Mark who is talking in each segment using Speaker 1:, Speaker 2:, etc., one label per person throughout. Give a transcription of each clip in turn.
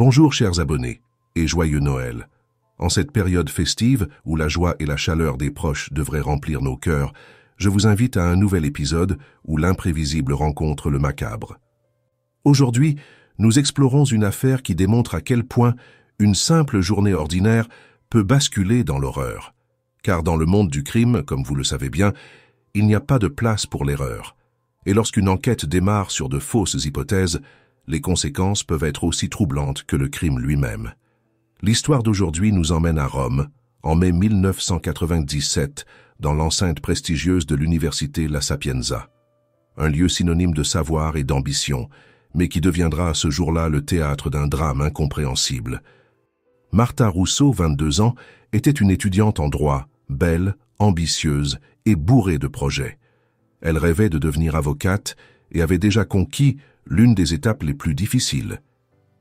Speaker 1: Bonjour chers abonnés, et joyeux Noël. En cette période festive où la joie et la chaleur des proches devraient remplir nos cœurs, je vous invite à un nouvel épisode où l'imprévisible rencontre le macabre. Aujourd'hui, nous explorons une affaire qui démontre à quel point une simple journée ordinaire peut basculer dans l'horreur. Car dans le monde du crime, comme vous le savez bien, il n'y a pas de place pour l'erreur. Et lorsqu'une enquête démarre sur de fausses hypothèses, les conséquences peuvent être aussi troublantes que le crime lui-même. L'histoire d'aujourd'hui nous emmène à Rome, en mai 1997, dans l'enceinte prestigieuse de l'université La Sapienza. Un lieu synonyme de savoir et d'ambition, mais qui deviendra à ce jour-là le théâtre d'un drame incompréhensible. Martha Russo, 22 ans, était une étudiante en droit, belle, ambitieuse et bourrée de projets. Elle rêvait de devenir avocate et avait déjà conquis l'une des étapes les plus difficiles.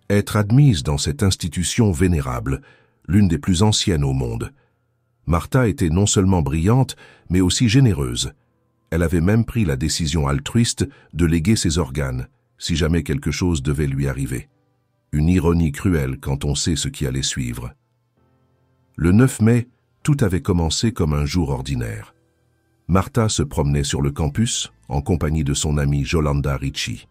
Speaker 1: Être admise dans cette institution vénérable, l'une des plus anciennes au monde. Martha était non seulement brillante, mais aussi généreuse. Elle avait même pris la décision altruiste de léguer ses organes, si jamais quelque chose devait lui arriver. Une ironie cruelle quand on sait ce qui allait suivre. Le 9 mai, tout avait commencé comme un jour ordinaire. Martha se promenait sur le campus, en compagnie de son amie Yolanda Ricci.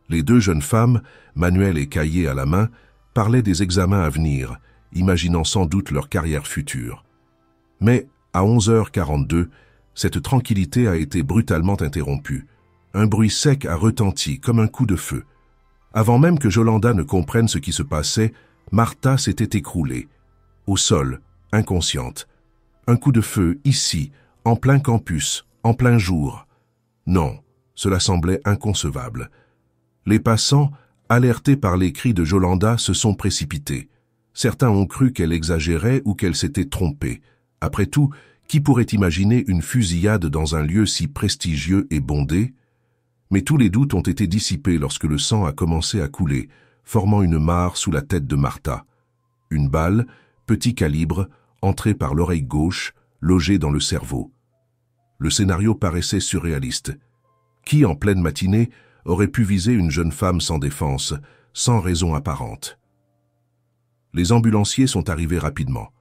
Speaker 1: Les deux jeunes femmes, manuels et cahiers à la main, parlaient des examens à venir, imaginant sans doute leur carrière future. Mais, à 11h42, cette tranquillité a été brutalement interrompue. Un bruit sec a retenti comme un coup de feu. Avant même que Yolanda ne comprenne ce qui se passait, Martha s'était écroulée, au sol, inconsciente. Un coup de feu, ici, en plein campus, en plein jour. Non, cela semblait inconcevable. Les passants, alertés par les cris de Yolanda, se sont précipités. Certains ont cru qu'elle exagérait ou qu'elle s'était trompée. Après tout, qui pourrait imaginer une fusillade dans un lieu si prestigieux et bondé? Mais tous les doutes ont été dissipés lorsque le sang a commencé à couler, formant une mare sous la tête de Martha. Une balle, petit calibre, entrée par l'oreille gauche, logée dans le cerveau. Le scénario paraissait surréaliste. Qui, en pleine matinée, aurait pu viser une jeune femme sans défense, sans raison apparente? Les ambulanciers sont arrivés rapidement.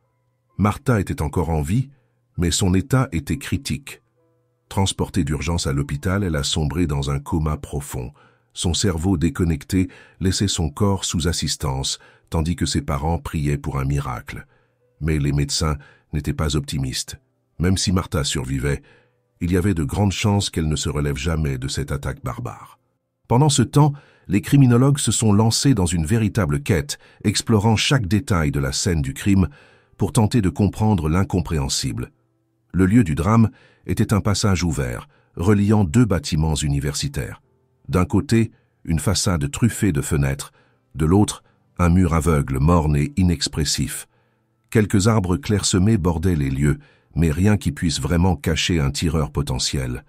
Speaker 1: Martha était encore en vie, mais son état était critique. Transportée d'urgence à l'hôpital, elle a sombré dans un coma profond. Son cerveau déconnecté laissait son corps sous assistance, tandis que ses parents priaient pour un miracle. Mais les médecins n'étaient pas optimistes. Même si Martha survivait, il y avait de grandes chances qu'elle ne se relève jamais de cette attaque barbare. Pendant ce temps, les criminologues se sont lancés dans une véritable quête, explorant chaque détail de la scène du crime pour tenter de comprendre l'incompréhensible. Le lieu du drame était un passage ouvert, reliant deux bâtiments universitaires. D'un côté, une façade truffée de fenêtres, de l'autre, un mur aveugle, morne et inexpressif. Quelques arbres clairsemés bordaient les lieux, mais rien qui puisse vraiment cacher un tireur potentiel.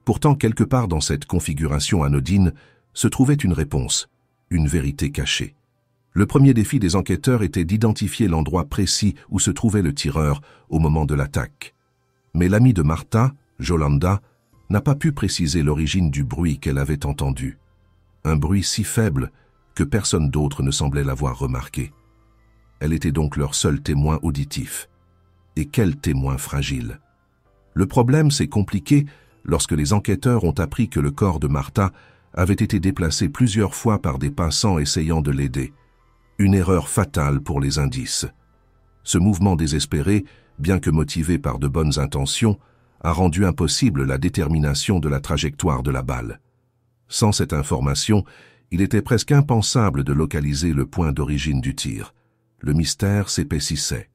Speaker 1: Pourtant, quelque part dans cette configuration anodine, se trouvait une réponse, une vérité cachée. Le premier défi des enquêteurs était d'identifier l'endroit précis où se trouvait le tireur au moment de l'attaque. Mais l'amie de Martha, Yolanda, n'a pas pu préciser l'origine du bruit qu'elle avait entendu. Un bruit si faible que personne d'autre ne semblait l'avoir remarqué. Elle était donc leur seul témoin auditif. Et quel témoin fragile! Le problème s'est compliqué lorsque les enquêteurs ont appris que le corps de Martha avait été déplacé plusieurs fois par des passants essayant de l'aider. Une erreur fatale pour les indices. Ce mouvement désespéré, bien que motivé par de bonnes intentions, a rendu impossible la détermination de la trajectoire de la balle. Sans cette information, il était presque impensable de localiser le point d'origine du tir. Le mystère s'épaississait.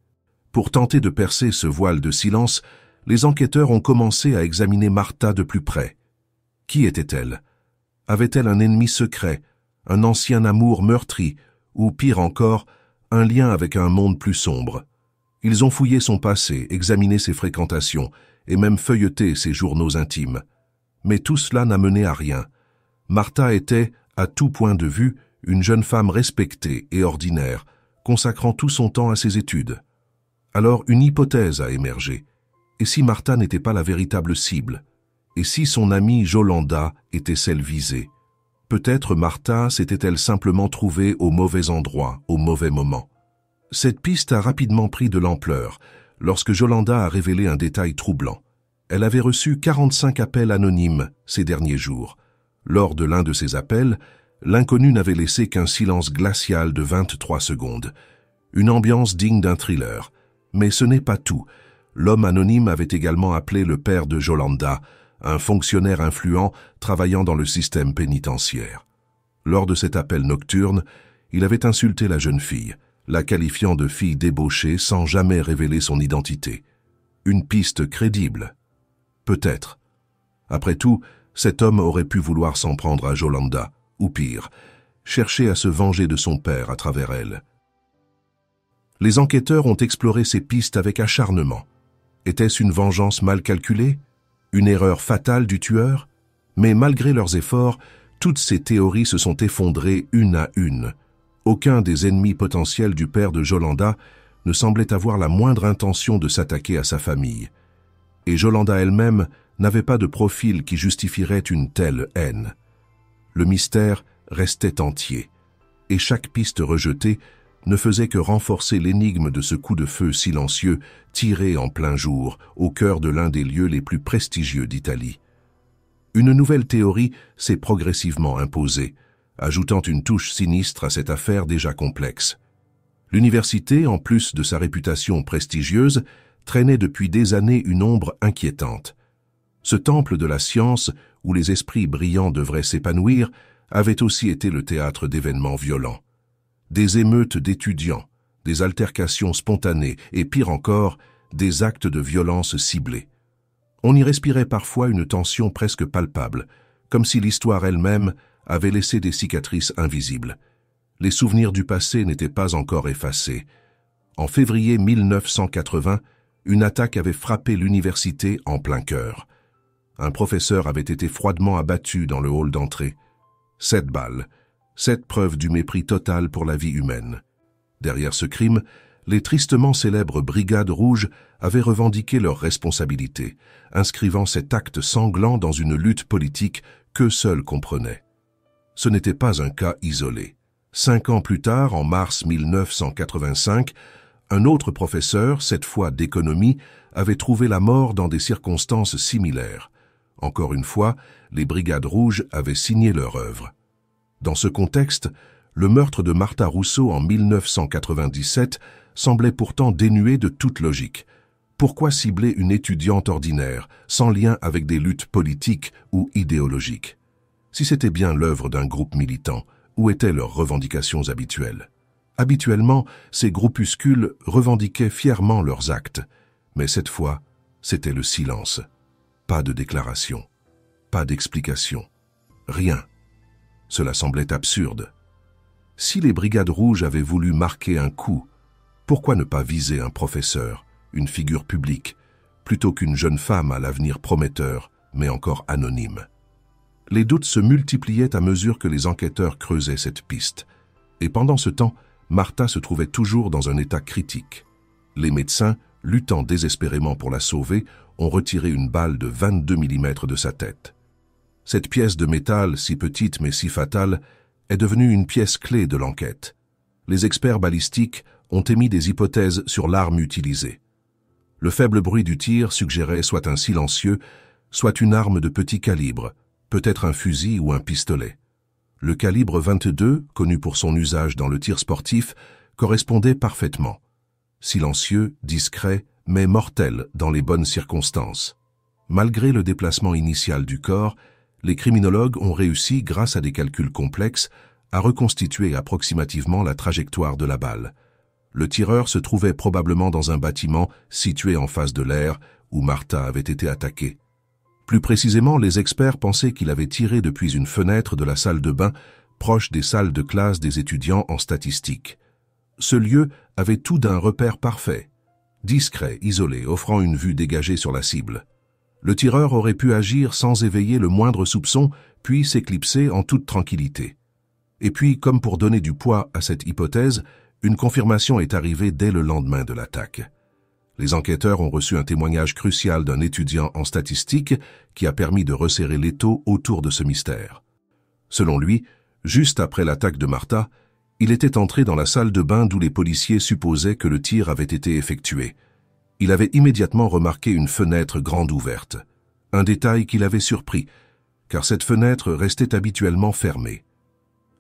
Speaker 1: Pour tenter de percer ce voile de silence, les enquêteurs ont commencé à examiner Martha de plus près. Qui était-elle? Avait-elle un ennemi secret, un ancien amour meurtri, ou pire encore, un lien avec un monde plus sombre? Ils ont fouillé son passé, examiné ses fréquentations, et même feuilleté ses journaux intimes. Mais tout cela n'a mené à rien. Martha était, à tout point de vue, une jeune femme respectée et ordinaire, consacrant tout son temps à ses études. Alors une hypothèse a émergé. Et si Martha n'était pas la véritable cible? Et si son amie Yolanda était celle visée? Peut-être Martha s'était-elle simplement trouvée au mauvais endroit, au mauvais moment. Cette piste a rapidement pris de l'ampleur lorsque Yolanda a révélé un détail troublant. Elle avait reçu 45 appels anonymes ces derniers jours. Lors de l'un de ces appels, l'inconnu n'avait laissé qu'un silence glacial de 23 secondes. Une ambiance digne d'un thriller. Mais ce n'est pas tout. L'homme anonyme avait également appelé le père de Yolanda, un fonctionnaire influent travaillant dans le système pénitentiaire. Lors de cet appel nocturne, il avait insulté la jeune fille, la qualifiant de fille débauchée sans jamais révéler son identité. Une piste crédible. Peut-être. Après tout, cet homme aurait pu vouloir s'en prendre à Yolanda, ou pire, chercher à se venger de son père à travers elle. Les enquêteurs ont exploré ces pistes avec acharnement. Était-ce une vengeance mal calculée? Une erreur fatale du tueur? Mais malgré leurs efforts, toutes ces théories se sont effondrées une à une. Aucun des ennemis potentiels du père de Yolanda ne semblait avoir la moindre intention de s'attaquer à sa famille. Et Yolanda elle-même n'avait pas de profil qui justifierait une telle haine. Le mystère restait entier, et chaque piste rejetée ne faisait que renforcer l'énigme de ce coup de feu silencieux tiré en plein jour au cœur de l'un des lieux les plus prestigieux d'Italie. Une nouvelle théorie s'est progressivement imposée, ajoutant une touche sinistre à cette affaire déjà complexe. L'université, en plus de sa réputation prestigieuse, traînait depuis des années une ombre inquiétante. Ce temple de la science, où les esprits brillants devraient s'épanouir, avait aussi été le théâtre d'événements violents. Des émeutes d'étudiants, des altercations spontanées et, pire encore, des actes de violence ciblés. On y respirait parfois une tension presque palpable, comme si l'histoire elle-même avait laissé des cicatrices invisibles. Les souvenirs du passé n'étaient pas encore effacés. En février 1980, une attaque avait frappé l'université en plein cœur. Un professeur avait été froidement abattu dans le hall d'entrée. 7 balles, 7 preuves du mépris total pour la vie humaine. Derrière ce crime, les tristement célèbres Brigades Rouges avaient revendiqué leur responsabilité, inscrivant cet acte sanglant dans une lutte politique qu'eux seuls comprenaient. Ce n'était pas un cas isolé. 5 ans plus tard, en mars 1985, un autre professeur, cette fois d'économie, avait trouvé la mort dans des circonstances similaires. Encore une fois, les Brigades Rouges avaient signé leur œuvre. Dans ce contexte, le meurtre de Martha Russo en 1997 semblait pourtant dénué de toute logique. Pourquoi cibler une étudiante ordinaire, sans lien avec des luttes politiques ou idéologiques? Si c'était bien l'œuvre d'un groupe militant, où étaient leurs revendications habituelles? Habituellement, ces groupuscules revendiquaient fièrement leurs actes, mais cette fois, c'était le silence. Pas de déclaration, pas d'explication, rien. Cela semblait absurde. Si les Brigades Rouges avaient voulu marquer un coup, pourquoi ne pas viser un professeur, une figure publique, plutôt qu'une jeune femme à l'avenir prometteur, mais encore anonyme? Les doutes se multipliaient à mesure que les enquêteurs creusaient cette piste. Et pendant ce temps, Martha se trouvait toujours dans un état critique. Les médecins, luttant désespérément pour la sauver, ont retiré une balle de 22 mm de sa tête. Cette pièce de métal, si petite mais si fatale, est devenue une pièce clé de l'enquête. Les experts balistiques ont émis des hypothèses sur l'arme utilisée. Le faible bruit du tir suggérait soit un silencieux, soit une arme de petit calibre, peut-être un fusil ou un pistolet. Le calibre 22, connu pour son usage dans le tir sportif, correspondait parfaitement. Silencieux, discret, mais mortel dans les bonnes circonstances. Malgré le déplacement initial du corps, les criminologues ont réussi, grâce à des calculs complexes, à reconstituer approximativement la trajectoire de la balle. Le tireur se trouvait probablement dans un bâtiment situé en face de l'aire où Martha avait été attaquée. Plus précisément, les experts pensaient qu'il avait tiré depuis une fenêtre de la salle de bain proche des salles de classe des étudiants en statistique. Ce lieu avait tout d'un repère parfait, discret, isolé, offrant une vue dégagée sur la cible. Le tireur aurait pu agir sans éveiller le moindre soupçon, puis s'éclipser en toute tranquillité. Et puis, comme pour donner du poids à cette hypothèse, une confirmation est arrivée dès le lendemain de l'attaque. Les enquêteurs ont reçu un témoignage crucial d'un étudiant en statistique qui a permis de resserrer l'étau autour de ce mystère. Selon lui, juste après l'attaque de Martha, il était entré dans la salle de bain d'où les policiers supposaient que le tir avait été effectué. Il avait immédiatement remarqué une fenêtre grande ouverte, un détail qui l'avait surpris, car cette fenêtre restait habituellement fermée.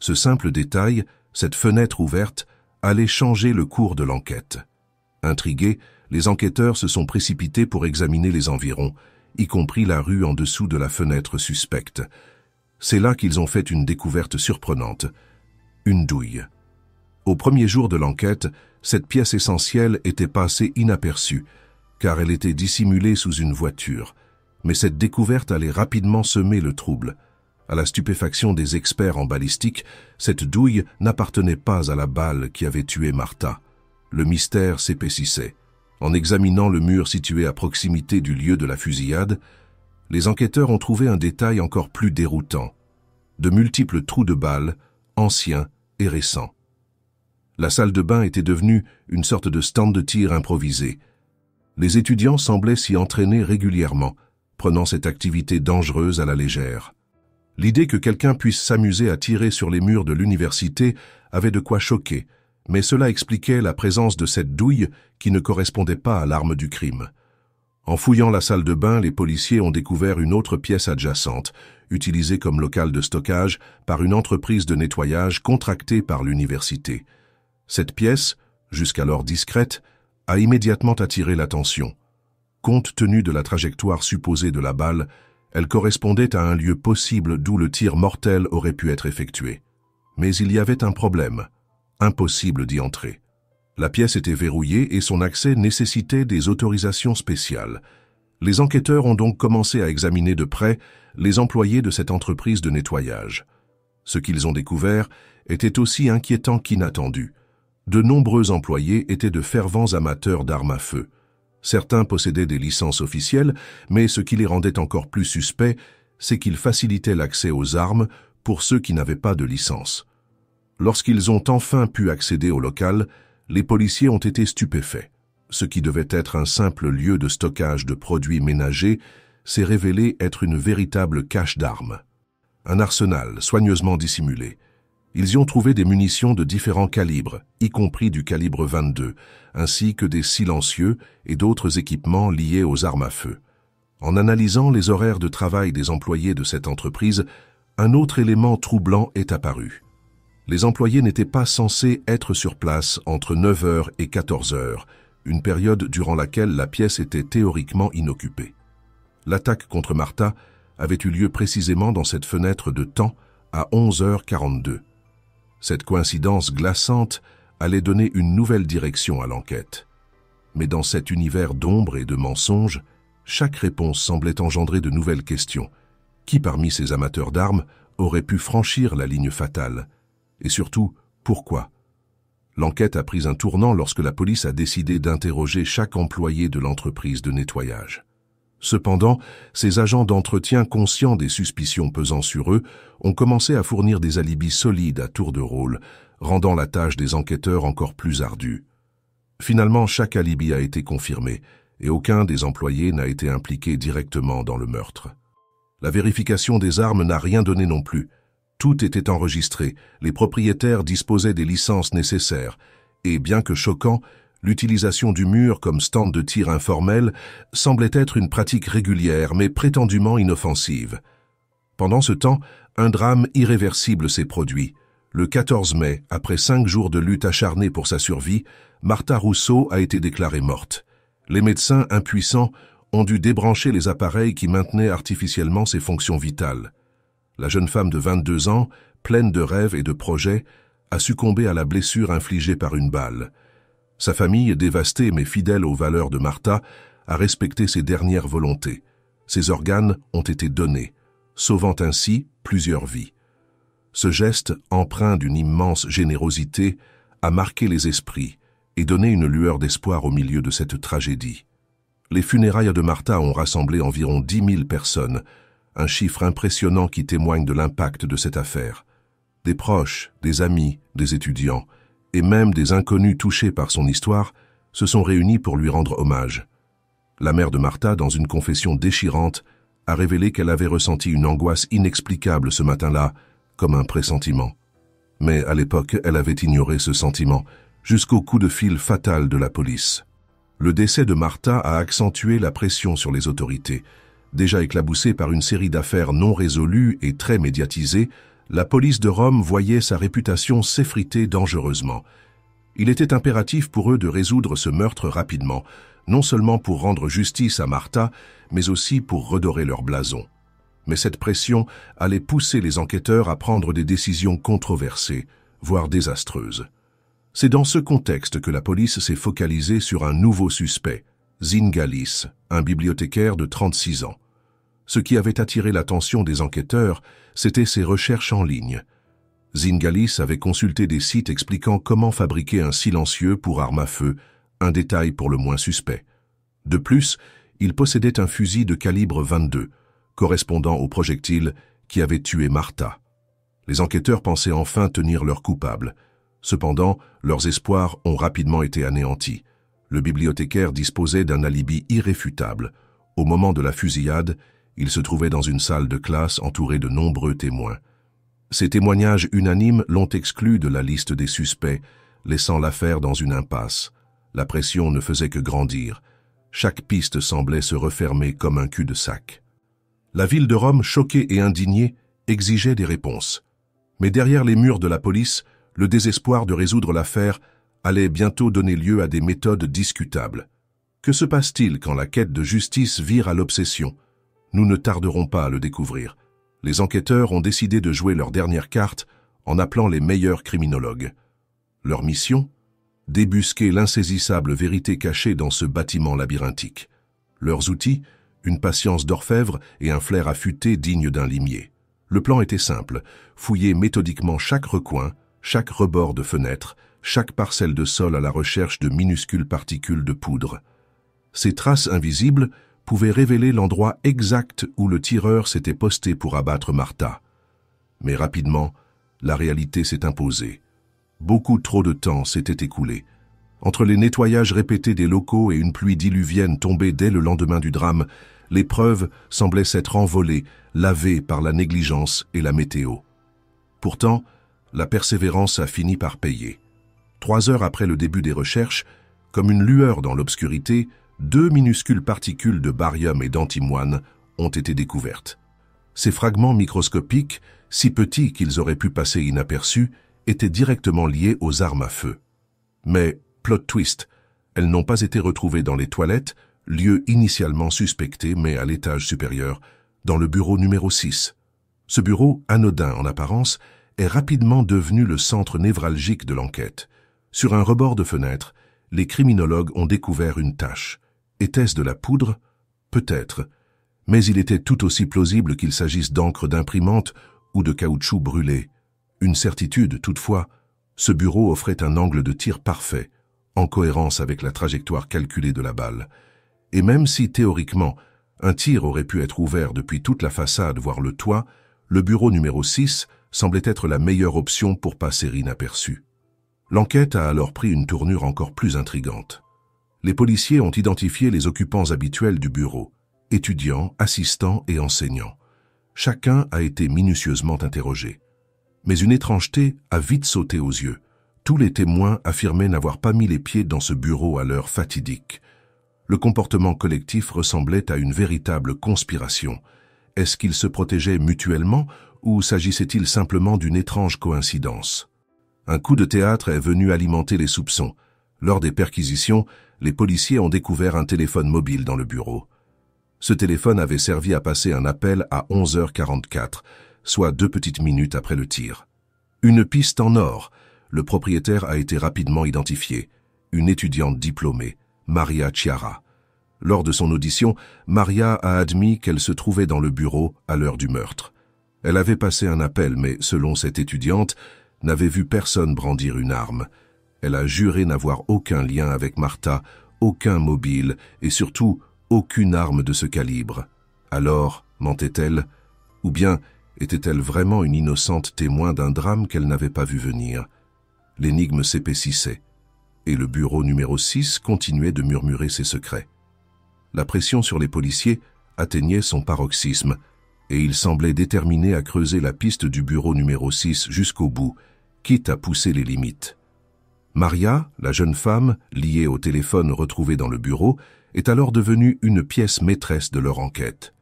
Speaker 1: Ce simple détail, cette fenêtre ouverte, allait changer le cours de l'enquête. Intrigués, les enquêteurs se sont précipités pour examiner les environs, y compris la rue en dessous de la fenêtre suspecte. C'est là qu'ils ont fait une découverte surprenante. Une douille. Au premier jour de l'enquête, cette pièce essentielle était passée inaperçue, car elle était dissimulée sous une voiture. Mais cette découverte allait rapidement semer le trouble. À la stupéfaction des experts en balistique, cette douille n'appartenait pas à la balle qui avait tué Martha. Le mystère s'épaississait. En examinant le mur situé à proximité du lieu de la fusillade, les enquêteurs ont trouvé un détail encore plus déroutant. De multiples trous de balles, anciens et récents. La salle de bain était devenue une sorte de stand de tir improvisé. Les étudiants semblaient s'y entraîner régulièrement, prenant cette activité dangereuse à la légère. L'idée que quelqu'un puisse s'amuser à tirer sur les murs de l'université avait de quoi choquer, mais cela expliquait la présence de cette douille qui ne correspondait pas à l'arme du crime. En fouillant la salle de bain, les policiers ont découvert une autre pièce adjacente, utilisée comme local de stockage par une entreprise de nettoyage contractée par l'université. Cette pièce, jusqu'alors discrète, a immédiatement attiré l'attention. Compte tenu de la trajectoire supposée de la balle, elle correspondait à un lieu possible d'où le tir mortel aurait pu être effectué. Mais il y avait un problème. Impossible d'y entrer. La pièce était verrouillée et son accès nécessitait des autorisations spéciales. Les enquêteurs ont donc commencé à examiner de près les employés de cette entreprise de nettoyage. Ce qu'ils ont découvert était aussi inquiétant qu'inattendu. De nombreux employés étaient de fervents amateurs d'armes à feu. Certains possédaient des licences officielles, mais ce qui les rendait encore plus suspects, c'est qu'ils facilitaient l'accès aux armes pour ceux qui n'avaient pas de licence. Lorsqu'ils ont enfin pu accéder au local, les policiers ont été stupéfaits. Ce qui devait être un simple lieu de stockage de produits ménagers s'est révélé être une véritable cache d'armes. Un arsenal soigneusement dissimulé. Ils y ont trouvé des munitions de différents calibres, y compris du calibre 22, ainsi que des silencieux et d'autres équipements liés aux armes à feu. En analysant les horaires de travail des employés de cette entreprise, un autre élément troublant est apparu. Les employés n'étaient pas censés être sur place entre 9h et 14h, une période durant laquelle la pièce était théoriquement inoccupée. L'attaque contre Martha avait eu lieu précisément dans cette fenêtre de temps à 11h42. Cette coïncidence glaçante allait donner une nouvelle direction à l'enquête. Mais dans cet univers d'ombre et de mensonges, chaque réponse semblait engendrer de nouvelles questions. Qui parmi ces amateurs d'armes aurait pu franchir la ligne fatale? Et surtout, pourquoi? L'enquête a pris un tournant lorsque la police a décidé d'interroger chaque employé de l'entreprise de nettoyage. Cependant, ces agents d'entretien conscients des suspicions pesant sur eux ont commencé à fournir des alibis solides à tour de rôle, rendant la tâche des enquêteurs encore plus ardue. Finalement, chaque alibi a été confirmé et aucun des employés n'a été impliqué directement dans le meurtre. La vérification des armes n'a rien donné non plus. Tout était enregistré, les propriétaires disposaient des licences nécessaires et, bien que choquant, l'utilisation du mur comme stand de tir informel semblait être une pratique régulière mais prétendument inoffensive. Pendant ce temps, un drame irréversible s'est produit. Le 14 mai, après 5 jours de lutte acharnée pour sa survie, Martha Rousseau a été déclarée morte. Les médecins, impuissants, ont dû débrancher les appareils qui maintenaient artificiellement ses fonctions vitales. La jeune femme de 22 ans, pleine de rêves et de projets, a succombé à la blessure infligée par une balle. Sa famille, dévastée mais fidèle aux valeurs de Martha, a respecté ses dernières volontés. Ses organes ont été donnés, sauvant ainsi plusieurs vies. Ce geste, empreint d'une immense générosité, a marqué les esprits et donné une lueur d'espoir au milieu de cette tragédie. Les funérailles de Martha ont rassemblé environ 10 000 personnes, un chiffre impressionnant qui témoigne de l'impact de cette affaire. Des proches, des amis, des étudiants, et même des inconnus touchés par son histoire, se sont réunis pour lui rendre hommage. La mère de Martha, dans une confession déchirante, a révélé qu'elle avait ressenti une angoisse inexplicable ce matin-là, comme un pressentiment. Mais à l'époque, elle avait ignoré ce sentiment, jusqu'au coup de fil fatal de la police. Le décès de Martha a accentué la pression sur les autorités. Déjà éclaboussée par une série d'affaires non résolues et très médiatisées, la police de Rome voyait sa réputation s'effriter dangereusement. Il était impératif pour eux de résoudre ce meurtre rapidement, non seulement pour rendre justice à Martha, mais aussi pour redorer leur blason. Mais cette pression allait pousser les enquêteurs à prendre des décisions controversées, voire désastreuses. C'est dans ce contexte que la police s'est focalisée sur un nouveau suspect, Zingaliss, un bibliothécaire de 36 ans. Ce qui avait attiré l'attention des enquêteurs, c'était ses recherches en ligne. Zingaliss avait consulté des sites expliquant comment fabriquer un silencieux pour arme à feu, un détail pour le moins suspect. De plus, il possédait un fusil de calibre 22, correspondant au projectile qui avait tué Martha. Les enquêteurs pensaient enfin tenir leur coupable. Cependant, leurs espoirs ont rapidement été anéantis. Le bibliothécaire disposait d'un alibi irréfutable. Au moment de la fusillade, il se trouvait dans une salle de classe entourée de nombreux témoins. Ces témoignages unanimes l'ont exclu de la liste des suspects, laissant l'affaire dans une impasse. La pression ne faisait que grandir. Chaque piste semblait se refermer comme un cul-de-sac. La ville de Rome, choquée et indignée, exigeait des réponses. Mais derrière les murs de la police, le désespoir de résoudre l'affaire allait bientôt donner lieu à des méthodes discutables. Que se passe-t-il quand la quête de justice vire à l'obsession? Nous ne tarderons pas à le découvrir. Les enquêteurs ont décidé de jouer leur dernière carte en appelant les meilleurs criminologues. Leur mission? Débusquer l'insaisissable vérité cachée dans ce bâtiment labyrinthique. Leurs outils? Une patience d'orfèvre et un flair affûté digne d'un limier. Le plan était simple, fouiller méthodiquement chaque recoin, chaque rebord de fenêtre, chaque parcelle de sol à la recherche de minuscules particules de poudre. Ces traces invisibles pouvaient révéler l'endroit exact où le tireur s'était posté pour abattre Martha. Mais rapidement, la réalité s'est imposée. Beaucoup trop de temps s'était écoulé. Entre les nettoyages répétés des locaux et une pluie diluvienne tombée dès le lendemain du drame, les preuves semblaient s'être envolées, lavées par la négligence et la météo. Pourtant, la persévérance a fini par payer. 3 heures après le début des recherches, comme une lueur dans l'obscurité, 2 minuscules particules de barium et d'antimoine ont été découvertes. Ces fragments microscopiques, si petits qu'ils auraient pu passer inaperçus, étaient directement liés aux armes à feu. Mais, plot twist, elles n'ont pas été retrouvées dans les toilettes, lieu initialement suspecté mais à l'étage supérieur, dans le bureau numéro 6. Ce bureau, anodin en apparence, est rapidement devenu le centre névralgique de l'enquête. Sur un rebord de fenêtre, les criminologues ont découvert une tache. Était-ce de la poudre? Peut-être. Mais il était tout aussi plausible qu'il s'agisse d'encre d'imprimante ou de caoutchouc brûlé. Une certitude, toutefois, ce bureau offrait un angle de tir parfait, en cohérence avec la trajectoire calculée de la balle. Et même si, théoriquement, un tir aurait pu être ouvert depuis toute la façade, voire le toit, le bureau numéro 6 semblait être la meilleure option pour passer inaperçu. L'enquête a alors pris une tournure encore plus intrigante. Les policiers ont identifié les occupants habituels du bureau, étudiants, assistants et enseignants. Chacun a été minutieusement interrogé. Mais une étrangeté a vite sauté aux yeux. Tous les témoins affirmaient n'avoir pas mis les pieds dans ce bureau à l'heure fatidique. Le comportement collectif ressemblait à une véritable conspiration. Est-ce qu'ils se protégeaient mutuellement ou s'agissait-il simplement d'une étrange coïncidence? Un coup de théâtre est venu alimenter les soupçons. Lors des perquisitions, les policiers ont découvert un téléphone mobile dans le bureau. Ce téléphone avait servi à passer un appel à 11h44, soit 2 petites minutes après le tir. Une piste en or. Le propriétaire a été rapidement identifié. Une étudiante diplômée, Maria Chiara. Lors de son audition, Maria a admis qu'elle se trouvait dans le bureau à l'heure du meurtre. Elle avait passé un appel, mais selon cette étudiante, n'avait vu personne brandir une arme. Elle a juré n'avoir aucun lien avec Martha, aucun mobile et surtout aucune arme de ce calibre. Alors, mentait-elle? Ou bien était-elle vraiment une innocente témoin d'un drame qu'elle n'avait pas vu venir? L'énigme s'épaississait, et le bureau numéro 6 continuait de murmurer ses secrets. La pression sur les policiers atteignait son paroxysme, et il semblait déterminé à creuser la piste du bureau numéro 6 jusqu'au bout, quitte à pousser les limites. Maria, la jeune femme, liée au téléphone retrouvé dans le bureau, est alors devenue une pièce maîtresse de leur enquête.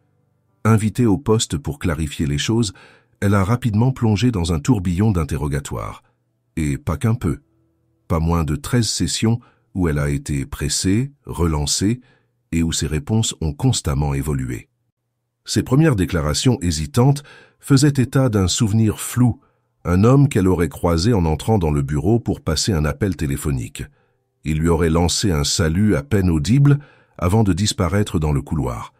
Speaker 1: Invitée au poste pour clarifier les choses, elle a rapidement plongé dans un tourbillon d'interrogatoires. Et pas qu'un peu. Pas moins de 13 sessions où elle a été pressée, relancée, et où ses réponses ont constamment évolué. Ses premières déclarations hésitantes faisaient état d'un souvenir flou, un homme qu'elle aurait croisé en entrant dans le bureau pour passer un appel téléphonique. Il lui aurait lancé un salut à peine audible avant de disparaître dans le couloir.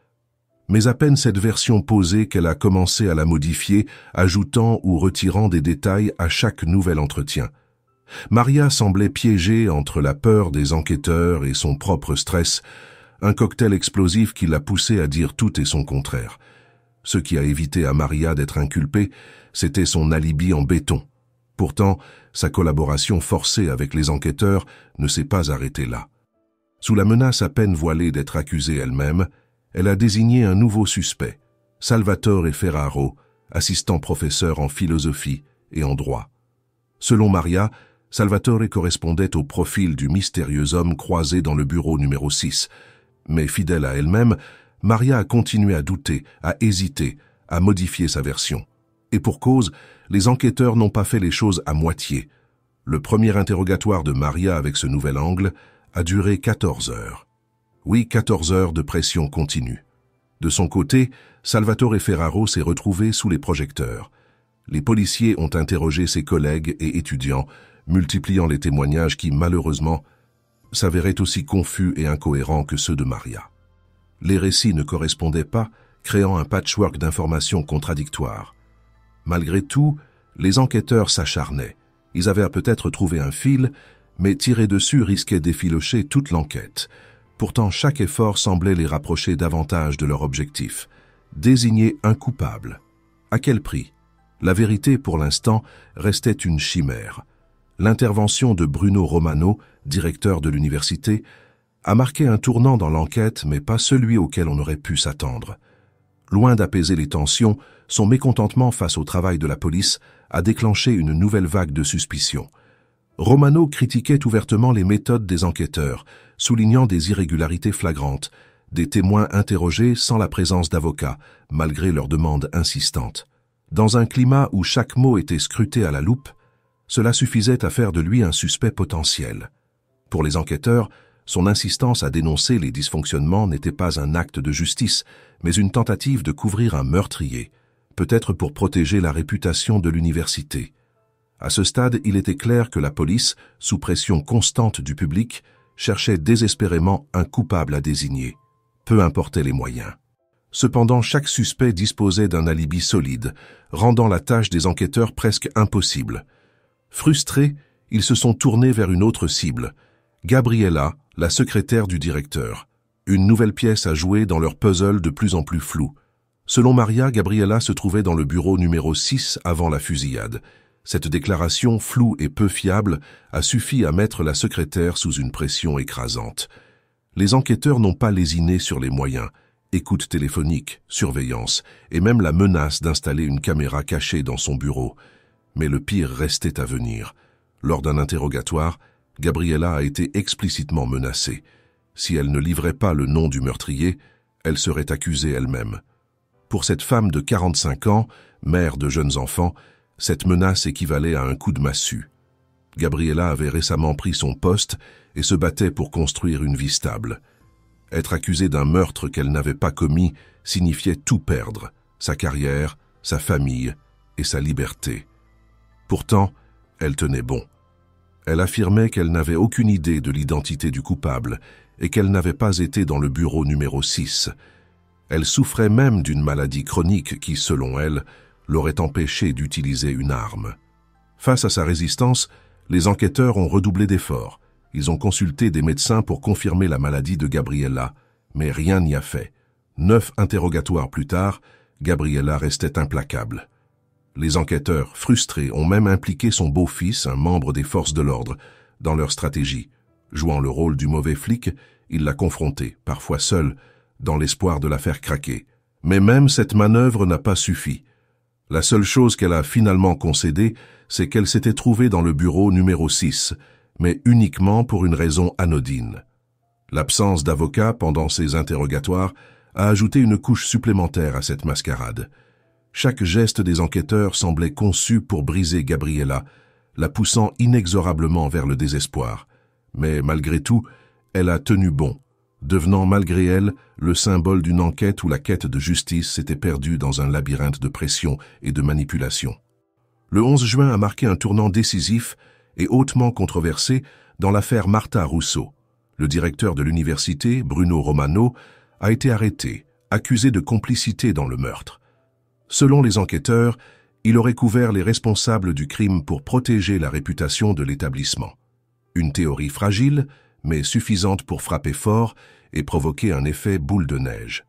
Speaker 1: Mais à peine cette version posée qu'elle a commencé à la modifier, ajoutant ou retirant des détails à chaque nouvel entretien. Maria semblait piégée entre la peur des enquêteurs et son propre stress, un cocktail explosif qui l'a poussée à dire tout et son contraire. Ce qui a évité à Maria d'être inculpée, c'était son alibi en béton. Pourtant, sa collaboration forcée avec les enquêteurs ne s'est pas arrêtée là. Sous la menace à peine voilée d'être accusée elle-même, elle a désigné un nouveau suspect, Salvatore Ferraro, assistant professeur en philosophie et en droit. Selon Maria, Salvatore correspondait au profil du mystérieux homme croisé dans le bureau numéro 6. Mais fidèle à elle-même, Maria a continué à douter, à hésiter, à modifier sa version. Et pour cause, les enquêteurs n'ont pas fait les choses à moitié. Le premier interrogatoire de Maria avec ce nouvel angle a duré 14 heures. Oui, 14 heures de pression continue. De son côté, Salvatore Ferraro s'est retrouvé sous les projecteurs. Les policiers ont interrogé ses collègues et étudiants, multipliant les témoignages qui, malheureusement, s'avéraient aussi confus et incohérents que ceux de Maria. Les récits ne correspondaient pas, créant un patchwork d'informations contradictoires. Malgré tout, les enquêteurs s'acharnaient. Ils avaient peut-être trouvé un fil, mais tirer dessus risquait d'effilocher toute l'enquête. Pourtant, chaque effort semblait les rapprocher davantage de leur objectif. Désigner un coupable. À quel prix? La vérité, pour l'instant, restait une chimère. L'intervention de Bruno Romano, directeur de l'université, a marqué un tournant dans l'enquête, mais pas celui auquel on aurait pu s'attendre. Loin d'apaiser les tensions, son mécontentement face au travail de la police a déclenché une nouvelle vague de suspicion. Romano critiquait ouvertement les méthodes des enquêteurs, soulignant des irrégularités flagrantes, des témoins interrogés sans la présence d'avocats, malgré leurs demandes insistantes. Dans un climat où chaque mot était scruté à la loupe, cela suffisait à faire de lui un suspect potentiel. Pour les enquêteurs, son insistance à dénoncer les dysfonctionnements n'était pas un acte de justice, mais une tentative de couvrir un meurtrier, peut-être pour protéger la réputation de l'université. À ce stade, il était clair que la police, sous pression constante du public, cherchait désespérément un coupable à désigner. Peu importaient les moyens. Cependant, chaque suspect disposait d'un alibi solide, rendant la tâche des enquêteurs presque impossible. Frustrés, ils se sont tournés vers une autre cible, Gabriella, la secrétaire du directeur. Une nouvelle pièce à jouer dans leur puzzle de plus en plus flou. Selon Maria, Gabriella se trouvait dans le bureau numéro 6 avant la fusillade. Cette déclaration, floue et peu fiable, a suffi à mettre la secrétaire sous une pression écrasante. Les enquêteurs n'ont pas lésiné sur les moyens, écoute téléphonique, surveillance, et même la menace d'installer une caméra cachée dans son bureau. Mais le pire restait à venir. Lors d'un interrogatoire, Gabriella a été explicitement menacée. Si elle ne livrait pas le nom du meurtrier, elle serait accusée elle-même. Pour cette femme de 45 ans, mère de jeunes enfants, cette menace équivalait à un coup de massue. Gabriella avait récemment pris son poste et se battait pour construire une vie stable. Être accusée d'un meurtre qu'elle n'avait pas commis signifiait tout perdre, sa carrière, sa famille et sa liberté. Pourtant, elle tenait bon. Elle affirmait qu'elle n'avait aucune idée de l'identité du coupable et qu'elle n'avait pas été dans le bureau numéro 6. Elle souffrait même d'une maladie chronique qui, selon elle, l'aurait empêchée d'utiliser une arme. Face à sa résistance, les enquêteurs ont redoublé d'efforts. Ils ont consulté des médecins pour confirmer la maladie de Gabriella, mais rien n'y a fait. 9 interrogatoires plus tard, Gabriella restait implacable. Les enquêteurs, frustrés, ont même impliqué son beau-fils, un membre des forces de l'ordre, dans leur stratégie. Jouant le rôle du mauvais flic, il l'a confronté, parfois seul, dans l'espoir de la faire craquer. Mais même cette manœuvre n'a pas suffi. La seule chose qu'elle a finalement concédée, c'est qu'elle s'était trouvée dans le bureau numéro 6, mais uniquement pour une raison anodine. L'absence d'avocat pendant ces interrogatoires a ajouté une couche supplémentaire à cette mascarade. Chaque geste des enquêteurs semblait conçu pour briser Gabriela, la poussant inexorablement vers le désespoir. Mais malgré tout, elle a tenu bon, devenant malgré elle le symbole d'une enquête où la quête de justice s'était perdue dans un labyrinthe de pression et de manipulation. Le 11 juin a marqué un tournant décisif et hautement controversé dans l'affaire Martha Russo. Le directeur de l'université, Bruno Romano, a été arrêté, accusé de complicité dans le meurtre. Selon les enquêteurs, il aurait couvert les responsables du crime pour protéger la réputation de l'établissement. Une théorie fragile, mais suffisante pour frapper fort et provoquer un effet boule de neige.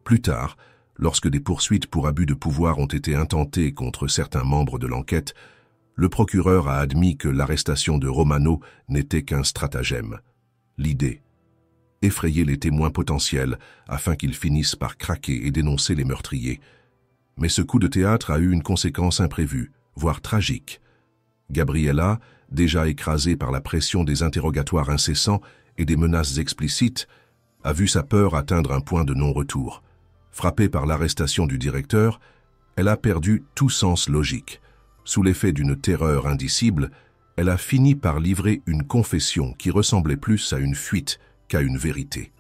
Speaker 1: Plus tard, lorsque des poursuites pour abus de pouvoir ont été intentées contre certains membres de l'enquête, le procureur a admis que l'arrestation de Romano n'était qu'un stratagème. L'idée: effrayer les témoins potentiels afin qu'ils finissent par craquer et dénoncer les meurtriers. Mais ce coup de théâtre a eu une conséquence imprévue, voire tragique. Gabriela, déjà écrasée par la pression des interrogatoires incessants et des menaces explicites, a vu sa peur atteindre un point de non-retour. Frappée par l'arrestation du directeur, elle a perdu tout sens logique. Sous l'effet d'une terreur indicible, elle a fini par livrer une confession qui ressemblait plus à une fuite qu'à une vérité.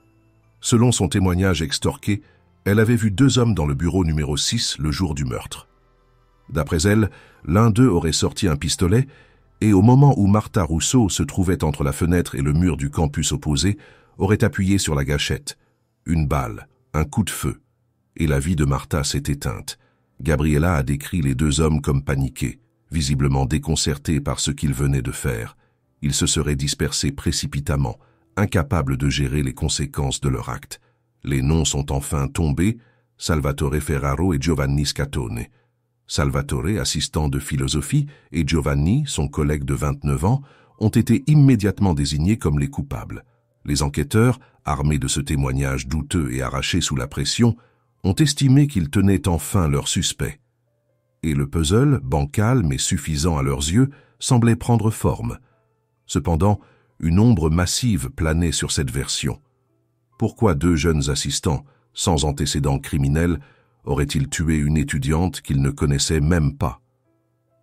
Speaker 1: Selon son témoignage extorqué, elle avait vu 2 hommes dans le bureau numéro 6 le jour du meurtre. D'après elle, l'un d'eux aurait sorti un pistolet et au moment où Martha Russo se trouvait entre la fenêtre et le mur du campus opposé, aurait appuyé sur la gâchette. Une balle, un coup de feu, et la vie de Martha s'est éteinte. Gabriela a décrit les 2 hommes comme paniqués, visiblement déconcertés par ce qu'ils venaient de faire. Ils se seraient dispersés précipitamment, incapables de gérer les conséquences de leur acte. Les noms sont enfin tombés: Salvatore Ferraro et Giovanni Scatone. Salvatore, assistant de philosophie, et Giovanni, son collègue de 29 ans, ont été immédiatement désignés comme les coupables. Les enquêteurs, armés de ce témoignage douteux et arraché sous la pression, ont estimé qu'ils tenaient enfin leur suspect. Et le puzzle, bancal mais suffisant à leurs yeux, semblait prendre forme. Cependant, une ombre massive planait sur cette version. Pourquoi 2 jeunes assistants, sans antécédents criminels, auraient-ils tué une étudiante qu'ils ne connaissaient même pas?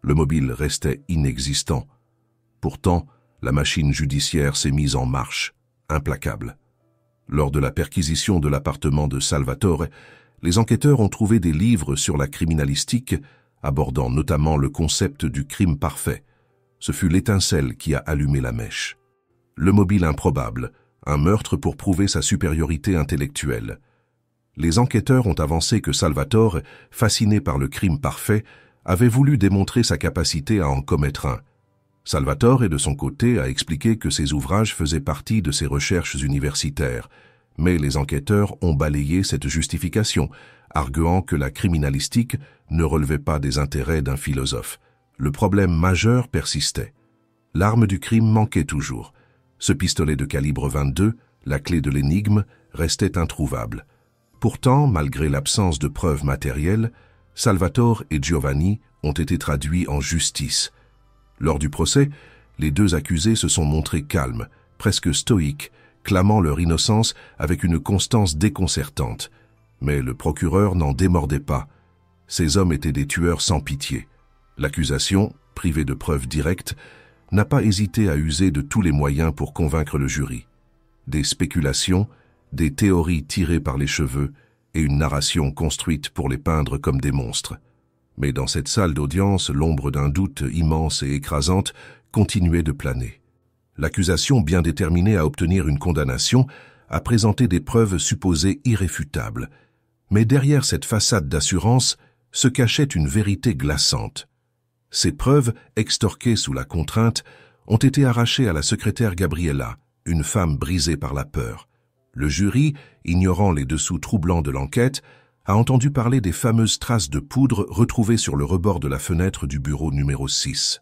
Speaker 1: Le mobile restait inexistant. Pourtant, la machine judiciaire s'est mise en marche, implacable. Lors de la perquisition de l'appartement de Salvatore, les enquêteurs ont trouvé des livres sur la criminalistique, abordant notamment le concept du crime parfait. Ce fut l'étincelle qui a allumé la mèche. Le mobile improbable, un meurtre pour prouver sa supériorité intellectuelle. Les enquêteurs ont avancé que Salvatore, fasciné par le crime parfait, avait voulu démontrer sa capacité à en commettre un. Salvatore, de son côté, a expliqué que ses ouvrages faisaient partie de ses recherches universitaires, mais les enquêteurs ont balayé cette justification, arguant que la criminalistique ne relevait pas des intérêts d'un philosophe. Le problème majeur persistait. L'arme du crime manquait toujours. Ce pistolet de calibre 22, la clé de l'énigme, restait introuvable. Pourtant, malgré l'absence de preuves matérielles, Salvatore et Giovanni ont été traduits en justice. Lors du procès, les 2 accusés se sont montrés calmes, presque stoïques, clamant leur innocence avec une constance déconcertante. Mais le procureur n'en démordait pas. Ces hommes étaient des tueurs sans pitié. L'accusation, privée de preuves directes, n'a pas hésité à user de tous les moyens pour convaincre le jury. Des spéculations, des théories tirées par les cheveux et une narration construite pour les peindre comme des monstres. Mais dans cette salle d'audience, l'ombre d'un doute immense et écrasante continuait de planer. L'accusation, bien déterminée à obtenir une condamnation, a présenté des preuves supposées irréfutables. Mais derrière cette façade d'assurance se cachait une vérité glaçante. Ces preuves, extorquées sous la contrainte, ont été arrachées à la secrétaire Gabriela, une femme brisée par la peur. Le jury, ignorant les dessous troublants de l'enquête, a entendu parler des fameuses traces de poudre retrouvées sur le rebord de la fenêtre du bureau numéro 6.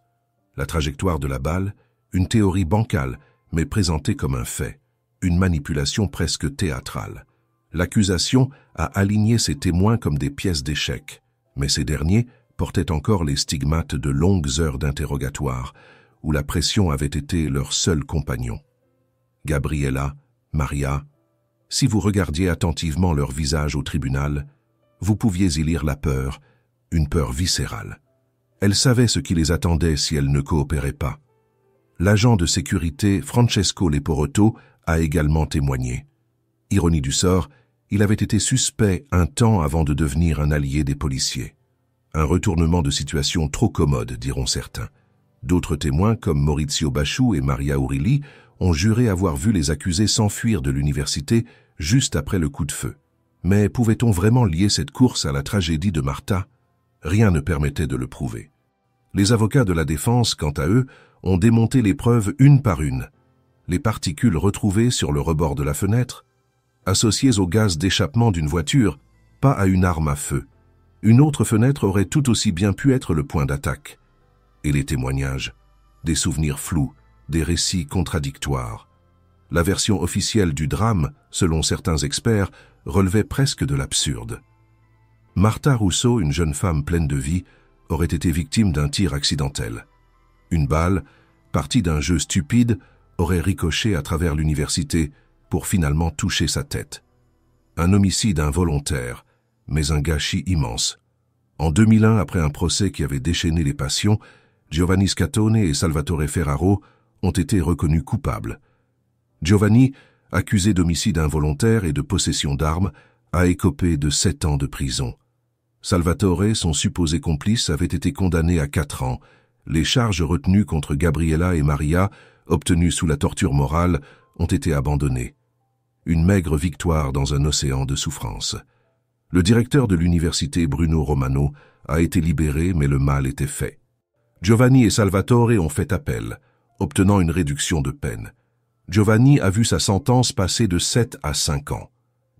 Speaker 1: La trajectoire de la balle, une théorie bancale, mais présentée comme un fait, une manipulation presque théâtrale. L'accusation a aligné ces témoins comme des pièces d'échecs, mais ces derniers portaient encore les stigmates de longues heures d'interrogatoire, où la pression avait été leur seul compagnon. Gabriela, Maria, si vous regardiez attentivement leur visage au tribunal, vous pouviez y lire la peur, une peur viscérale. Elles savaient ce qui les attendait si elles ne coopéraient pas. L'agent de sécurité Francesco Leporotto a également témoigné. Ironie du sort, il avait été suspect un temps avant de devenir un allié des policiers. Un retournement de situation trop commode, diront certains. D'autres témoins, comme Maurizio Bachou et Maria Urilli, ont juré avoir vu les accusés s'enfuir de l'université juste après le coup de feu. Mais pouvait-on vraiment lier cette course à la tragédie de Martha? Rien ne permettait de le prouver. Les avocats de la défense, quant à eux, ont démonté les preuves une par une. Les particules retrouvées sur le rebord de la fenêtre, associées au gaz d'échappement d'une voiture, pas à une arme à feu. Une autre fenêtre aurait tout aussi bien pu être le point d'attaque. Et les témoignages, des souvenirs flous, des récits contradictoires. La version officielle du drame, selon certains experts, relevait presque de l'absurde. Martha Russo, une jeune femme pleine de vie, aurait été victime d'un tir accidentel. Une balle, partie d'un jeu stupide, aurait ricoché à travers l'université pour finalement toucher sa tête. Un homicide involontaire, mais un gâchis immense. En 2001, après un procès qui avait déchaîné les passions, Giovanni Scatone et Salvatore Ferraro ont été reconnus coupables. Giovanni, accusé d'homicide involontaire et de possession d'armes, a écopé de 7 ans de prison. Salvatore, son supposé complice, avait été condamné à 4 ans. Les charges retenues contre Gabriela et Maria, obtenues sous la torture morale, ont été abandonnées. Une maigre victoire dans un océan de souffrance. Le directeur de l'université, Bruno Romano, a été libéré, mais le mal était fait. Giovanni et Salvatore ont fait appel, obtenant une réduction de peine. Giovanni a vu sa sentence passer de 7 à 5 ans.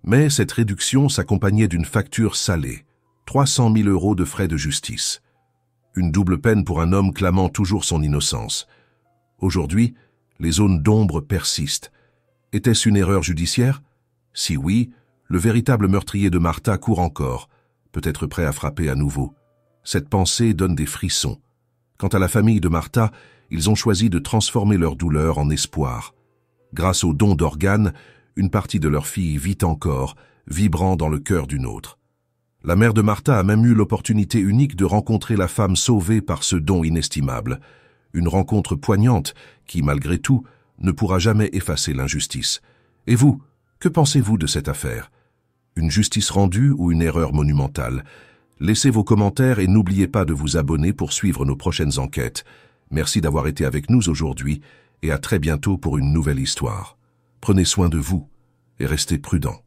Speaker 1: Mais cette réduction s'accompagnait d'une facture salée, 300 000 € de frais de justice. Une double peine pour un homme clamant toujours son innocence. Aujourd'hui, les zones d'ombre persistent. Était-ce une erreur judiciaire? Si oui, le véritable meurtrier de Martha court encore, peut-être prêt à frapper à nouveau. Cette pensée donne des frissons. Quant à la famille de Martha, ils ont choisi de transformer leur douleur en espoir. Grâce au don d'organes, une partie de leur fille vit encore, vibrant dans le cœur d'une autre. La mère de Martha a même eu l'opportunité unique de rencontrer la femme sauvée par ce don inestimable. Une rencontre poignante qui, malgré tout, ne pourra jamais effacer l'injustice. Et vous, que pensez-vous de cette affaire? Une justice rendue ou une erreur monumentale? Laissez vos commentaires et n'oubliez pas de vous abonner pour suivre nos prochaines enquêtes. Merci d'avoir été avec nous aujourd'hui et à très bientôt pour une nouvelle histoire. Prenez soin de vous et restez prudents.